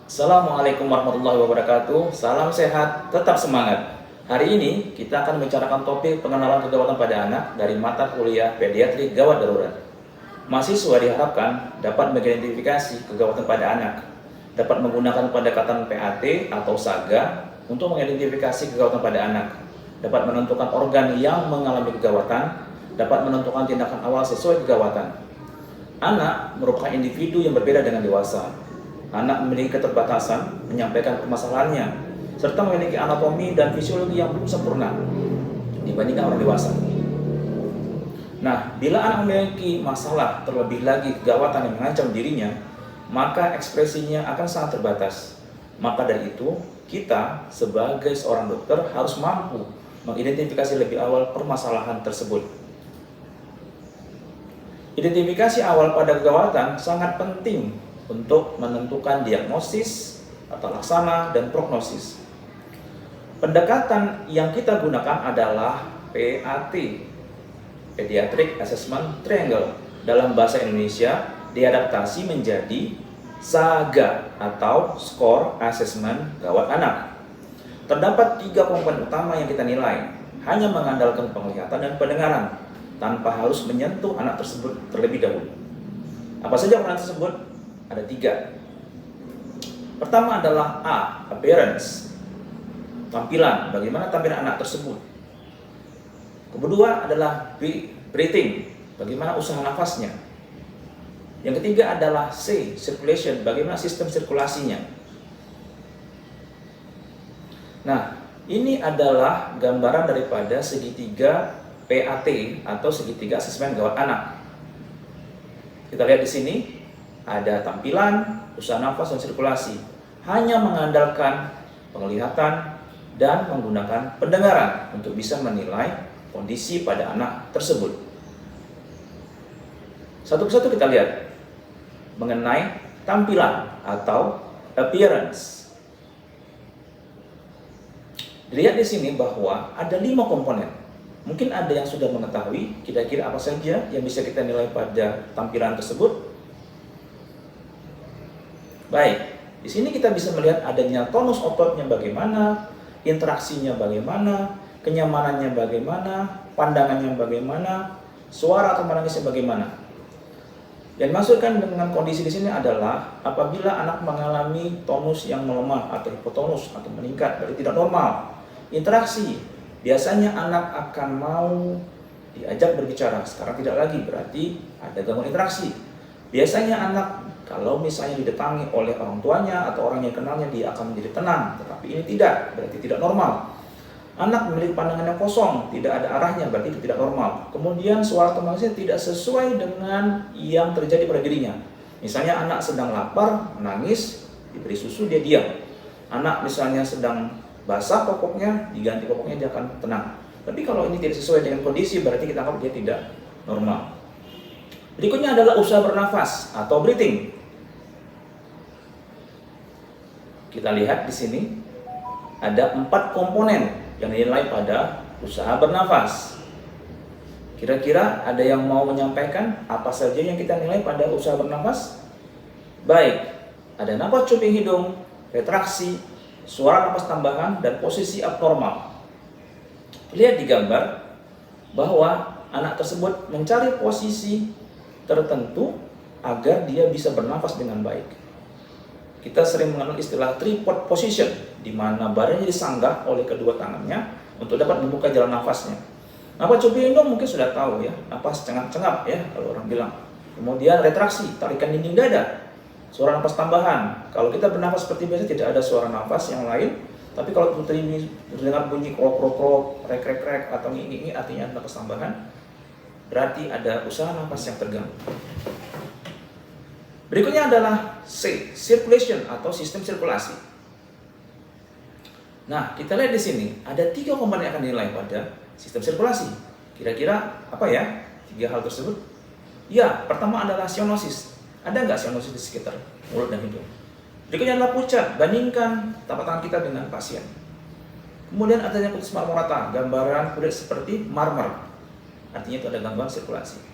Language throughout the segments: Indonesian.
Assalamualaikum warahmatullahi wabarakatuh. Salam sehat, tetap semangat. Hari ini kita akan membicarakan topik pengenalan kegawatan pada anak dari mata kuliah pediatri gawat darurat. Mahasiswa diharapkan dapat mengidentifikasi kegawatan pada anak, dapat menggunakan pendekatan PAT atau SAGA untuk mengidentifikasi kegawatan pada anak, dapat menentukan organ yang mengalami kegawatan, dapat menentukan tindakan awal sesuai kegawatan. Anak merupakan individu yang berbeda dengan dewasa. Anak memiliki keterbatasan menyampaikan permasalahannya, serta memiliki anatomi dan fisiologi yang belum sempurna dibandingkan orang dewasa. Nah, bila anak memiliki masalah, terlebih lagi kegawatan yang mengancam dirinya, maka ekspresinya akan sangat terbatas. Maka dari itu, kita sebagai seorang dokter harus mampu mengidentifikasi lebih awal permasalahan tersebut. Identifikasi awal pada kegawatan sangat penting untuk menentukan diagnosis, tata laksana, dan prognosis. Pendekatan yang kita gunakan adalah PAT, Pediatric Assessment Triangle. Dalam bahasa Indonesia diadaptasi menjadi SAGA atau Score Assessment Gawat Anak. Terdapat 3 komponen utama yang kita nilai, hanya mengandalkan penglihatan dan pendengaran, tanpa harus menyentuh anak tersebut terlebih dahulu. Apa saja komponen tersebut? Ada 3. Pertama adalah A, appearance, tampilan, bagaimana tampilan anak tersebut. Kedua adalah B, breathing, bagaimana usaha nafasnya. Yang ketiga adalah C, circulation, bagaimana sistem sirkulasinya. Nah, ini adalah gambaran daripada segitiga PAT atau segitiga asesmen gawat anak. Kita lihat di sini. Ada tampilan, usaha nafas, dan sirkulasi. Hanya mengandalkan penglihatan dan menggunakan pendengaran untuk bisa menilai kondisi pada anak tersebut. Satu persatu kita lihat mengenai tampilan atau appearance. Dilihat di sini bahwa ada 5 komponen. Mungkin ada yang sudah mengetahui kira-kira apa saja yang bisa kita nilai pada tampilan tersebut. Baik, di sini kita bisa melihat adanya tonus ototnya bagaimana, interaksinya bagaimana, kenyamanannya bagaimana, pandangannya bagaimana, suara atau menangisnya bagaimana. Dan masukkan dengan kondisi di sini adalah apabila anak mengalami tonus yang melemah atau hipotonus atau meningkat, berarti tidak normal. Interaksi, biasanya anak akan mau diajak berbicara, sekarang tidak lagi, berarti ada gangguan interaksi. Biasanya anak kalau misalnya didatangi oleh orang tuanya atau orang yang kenalnya, dia akan menjadi tenang, tetapi ini tidak, berarti tidak normal. Anak memiliki pandangan yang kosong, tidak ada arahnya, berarti itu tidak normal. Kemudian suara atau menangisnya tidak sesuai dengan yang terjadi pada dirinya. Misalnya anak sedang lapar, menangis, diberi susu, dia diam. Anak misalnya sedang basah popoknya, diganti popoknya, dia akan tenang. Tapi kalau ini tidak sesuai dengan kondisi, berarti kita anggap dia tidak normal. Berikutnya adalah usaha bernafas atau breathing. Kita lihat di sini ada 4 komponen yang dinilai pada usaha bernafas. Kira-kira ada yang mau menyampaikan apa saja yang kita nilai pada usaha bernafas? Baik, ada napas cuping hidung, retraksi, suara napas tambahan, dan posisi abnormal. Lihat di gambar bahwa anak tersebut mencari posisi tertentu agar dia bisa bernafas dengan baik. Kita sering mengenal istilah tripod position, di mana badannya disanggah oleh kedua tangannya untuk dapat membuka jalan nafasnya. Napas cuping hidung mungkin sudah tahu ya, napas cengap-cengap ya kalau orang bilang. Kemudian retraksi, tarikan dinding dada. Suara napas tambahan, kalau kita bernafas seperti biasa tidak ada suara nafas yang lain, tapi kalau terdengar bunyi krok-krok, rek-rek-rek atau nging-nging, artinya napas tambahan, berarti ada usaha nafas yang terganggu. Berikutnya adalah C, circulation atau sistem sirkulasi. Nah, kita lihat di sini ada 3 komponen yang akan dinilai pada sistem sirkulasi. Kira-kira apa ya 3 hal tersebut? Ya, pertama adalah cyanosis. Ada nggak cyanosis di sekitar mulut dan hidung? Berikutnya adalah pucat. Bandingkan telapak tangan kita dengan pasien. Kemudian adanya kutis marmorata, gambaran kulit seperti marmer. Artinya itu ada gangguan sirkulasi.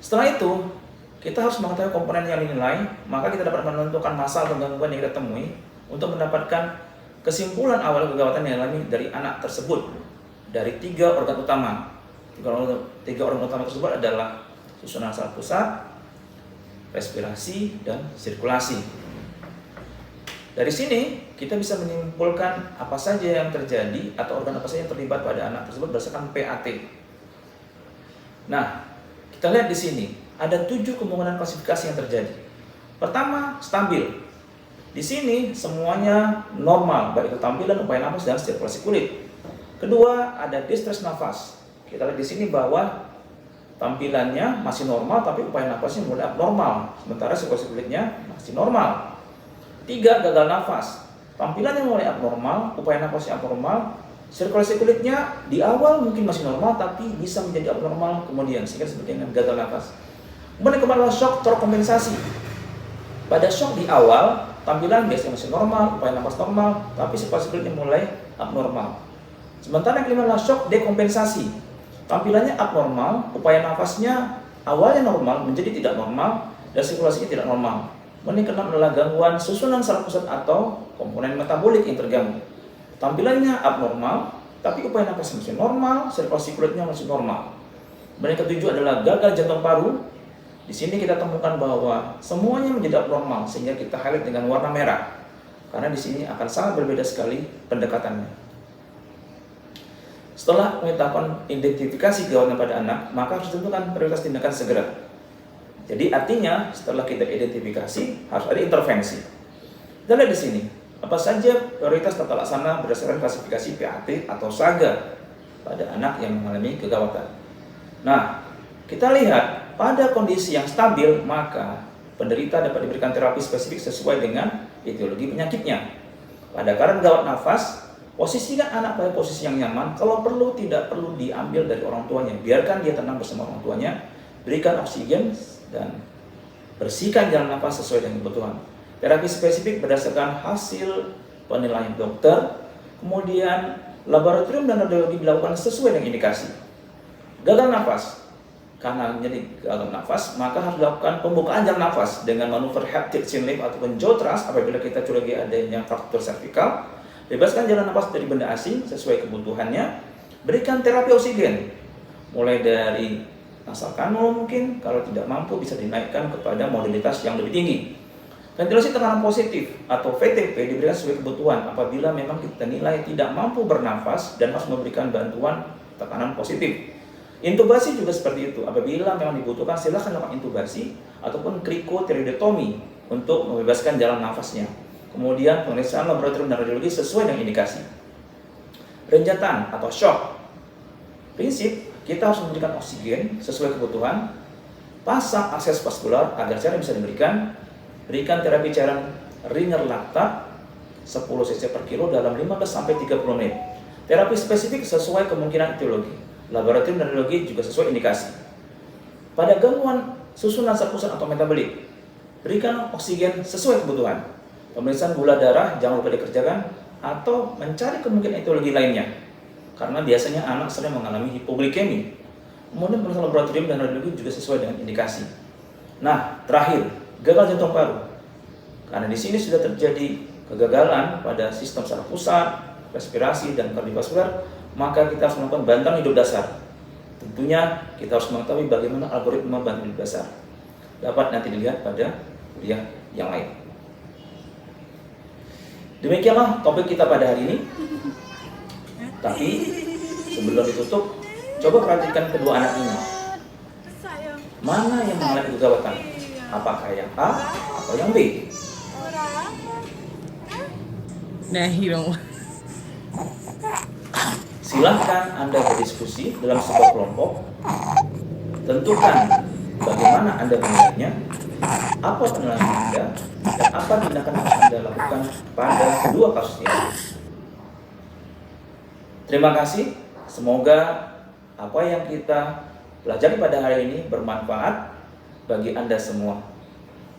Setelah itu, kita harus mengetahui komponen yang dinilai, maka kita dapat menentukan masalah atau gangguan yang kita temui untuk mendapatkan kesimpulan awal kegawatan yang dialami dari anak tersebut dari 3 organ utama. 3 organ utama tersebut adalah susunan saraf pusat, respirasi, dan sirkulasi. Dari sini kita bisa menyimpulkan apa saja yang terjadi atau organ apa saja yang terlibat pada anak tersebut berdasarkan PAT. Nah, kita lihat di sini ada 7 kemungkinan klasifikasi yang terjadi. Pertama, stabil. Di sini semuanya normal, baik itu tampilan, upaya nafas, dan sirkulasi kulit. Kedua, ada distress nafas. Kita lihat di sini bahwa tampilannya masih normal, tapi upaya nafasnya mulai abnormal, sementara sirkulasi kulitnya masih normal. 3, gagal nafas. Tampilannya mulai abnormal, upaya nafasnya abnormal, sirkulasi kulitnya di awal mungkin masih normal, tapi bisa menjadi abnormal kemudian, sehingga disebut dengan gagal nafas. Kemudian kemarin shock terkompensasi. Pada shock di awal, tampilan biasanya masih normal, upaya nafas normal, tapi sirkulasi kulitnya mulai abnormal. Sementara yang kelima adalah shock dekompensasi. Tampilannya abnormal, upaya nafasnya awalnya normal menjadi tidak normal, dan sirkulasinya tidak normal. Kemudian keenam adalah gangguan susunan saraf pusat atau komponen metabolik yang terganggu. Tampilannya abnormal, tapi upaya nafas masih normal, sirkulasi kulitnya masih normal. Kemudian ketujuh adalah gagal jantung paru. Di sini kita temukan bahwa semuanya menjadi abnormal, sehingga kita highlight dengan warna merah. Karena di sini akan sangat berbeda sekali pendekatannya. Setelah pengetahuan identifikasi gawatan pada anak, maka harus ditentukan prioritas tindakan segera. Jadi artinya setelah kita identifikasi harus ada intervensi. Kita lihat di sini apa saja prioritas tata laksana berdasarkan klasifikasi PAT atau SAGA pada anak yang mengalami kegawatan. Nah, kita lihat pada kondisi yang stabil maka penderita dapat diberikan terapi spesifik sesuai dengan etiologi penyakitnya. Pada keadaan gawat nafas, posisikan anak pada posisi yang nyaman. Kalau perlu tidak perlu diambil dari orang tuanya, biarkan dia tenang bersama orang tuanya. Berikan oksigen dan bersihkan jalan nafas sesuai dengan kebutuhan. Terapi spesifik berdasarkan hasil penilaian dokter, kemudian laboratorium dan radiologi dilakukan sesuai dengan indikasi. Gagal nafas, karena menjadi gagal nafas, maka harus dilakukan pembukaan jalan nafas dengan manuver haptic chin lift ataupun jaw thrust apabila kita curigai adanya fraktur servikal. Bebaskan jalan nafas dari benda asing sesuai kebutuhannya. Berikan terapi oksigen, mulai dari nasal kanul mungkin, kalau tidak mampu bisa dinaikkan kepada modalitas yang lebih tinggi. Ventilasi tekanan positif atau VTP diberikan sesuai kebutuhan apabila memang kita nilai tidak mampu bernafas dan harus memberikan bantuan tekanan positif. Intubasi juga seperti itu, apabila memang dibutuhkan silakan lakukan intubasi ataupun krikotiroidotomi untuk membebaskan jalan nafasnya. Kemudian pemeriksaan laboratorium dan radiologi sesuai dengan indikasi. Renjatan atau shock. Prinsip kita harus memberikan oksigen sesuai kebutuhan, pasang akses vaskular agar cairan bisa diberikan, berikan terapi cairan ringer laktat 10 cc per kilo dalam 15-30 menit. Terapi spesifik sesuai kemungkinan etiologi. Laboratorium dan radiologi juga sesuai indikasi. Pada gangguan susunan saraf pusat atau metabolik, berikan oksigen sesuai kebutuhan. Pemeriksaan gula darah jangan lupa dikerjakan atau mencari kemungkinan etiologi lainnya. Karena biasanya anak sering mengalami hipoglikemi. Kemudian pemeriksaan laboratorium dan radiologi juga sesuai dengan indikasi. Nah, terakhir, gagal jantung paru. Karena di sini sudah terjadi kegagalan pada sistem saraf pusat, respirasi, dan kardiovaskular, maka kita harus melakukan bantuan hidup dasar. Tentunya kita harus mengetahui bagaimana algoritma bantuan hidup dasar. Dapat nanti dilihat pada kuliah yang lain. Demikianlah topik kita pada hari ini. Tapi sebelum ditutup, coba perhatikan kedua anak ini. Mana yang mengalami kegawatan? Apakah yang A atau yang B? Nah, hero. Silahkan Anda berdiskusi dalam sebuah kelompok. Tentukan bagaimana Anda menilainya, apa penilaian Anda, dan apa tindakan yang Anda lakukan pada kedua kasus ini. Terima kasih. Semoga apa yang kita pelajari pada hari ini bermanfaat bagi Anda semua.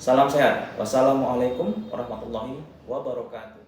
Salam sehat. Wassalamualaikum warahmatullahi wabarakatuh.